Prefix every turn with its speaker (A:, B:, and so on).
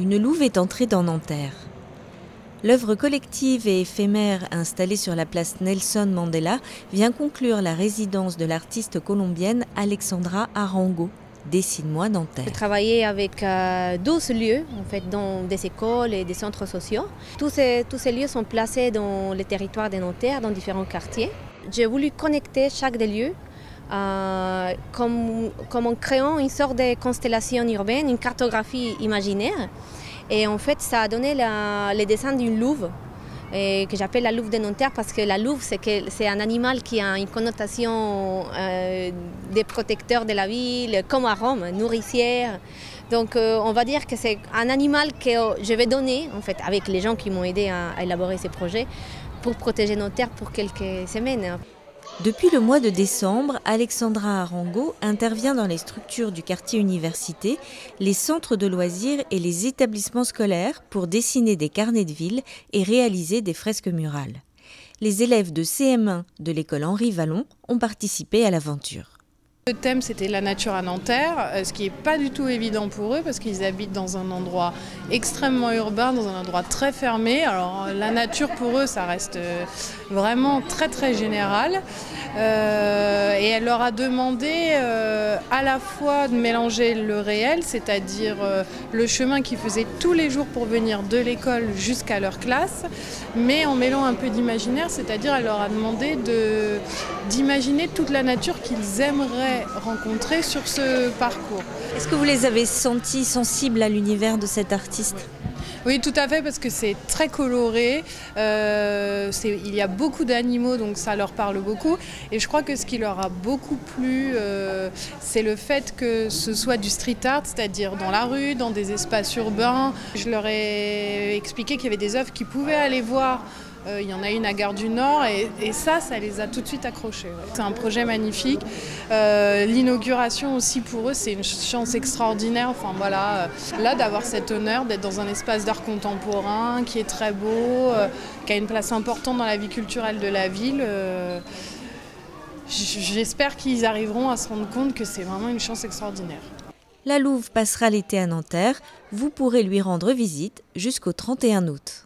A: une louve est entrée dans Nanterre. L'œuvre collective et éphémère installée sur la place Nelson Mandela vient conclure la résidence de l'artiste colombienne Alexandra Arango. Dessine-moi Nanterre.
B: J'ai travaillé avec 12 lieux, en fait, dans des écoles et des centres sociaux. Tous ces lieux sont placés dans le territoire de Nanterre, dans différents quartiers. J'ai voulu connecter chaque des lieux comme en créant une sorte de constellation urbaine, une cartographie imaginaire. Et en fait, ça a donné le dessin d'une louve, que j'appelle la louve de Nanterre parce que la louve, c'est un animal qui a une connotation des protecteurs de la ville, comme à Rome, nourricière. Donc on va dire que c'est un animal que je vais donner, en fait, avec les gens qui m'ont aidé à élaborer ces projets, pour protéger Nanterre pour quelques semaines.
A: Depuis le mois de décembre, Alexandra Arango intervient dans les structures du quartier université, les centres de loisirs et les établissements scolaires pour dessiner des carnets de ville et réaliser des fresques murales. Les élèves de CM1 de l'école Henri Vallon ont participé à l'aventure.
C: Le thème, c'était la nature à Nanterre, ce qui n'est pas du tout évident pour eux parce qu'ils habitent dans un endroit extrêmement urbain, dans un endroit très fermé. Alors la nature pour eux, ça reste vraiment très très général. Et elle leur a demandé à la fois de mélanger le réel, c'est-à-dire le chemin qu'ils faisaient tous les jours pour venir de l'école jusqu'à leur classe, mais en mêlant un peu d'imaginaire, c'est-à-dire elle leur a demandé d'imaginer toute la nature qu'ils aimeraient rencontrer sur ce parcours.
A: Est-ce que vous les avez sentis sensibles à l'univers de cet artiste ?
C: Oui, tout à fait, parce que c'est très coloré, il y a beaucoup d'animaux, donc ça leur parle beaucoup. Et je crois que ce qui leur a beaucoup plu, c'est le fait que ce soit du street art, c'est-à-dire dans la rue, dans des espaces urbains. Je leur ai expliqué qu'il y avait des œuvres qu'ils pouvaient aller voir. Il y en a une à Gare du Nord et ça les a tout de suite accrochés. Ouais. C'est un projet magnifique. L'inauguration aussi pour eux, c'est une chance extraordinaire. Enfin voilà, là d'avoir cet honneur d'être dans un espace d'art contemporain qui est très beau, qui a une place importante dans la vie culturelle de la ville. J'espère qu'ils arriveront à se rendre compte que c'est vraiment une chance extraordinaire.
A: La louve passera l'été à Nanterre. Vous pourrez lui rendre visite jusqu'au 31 août.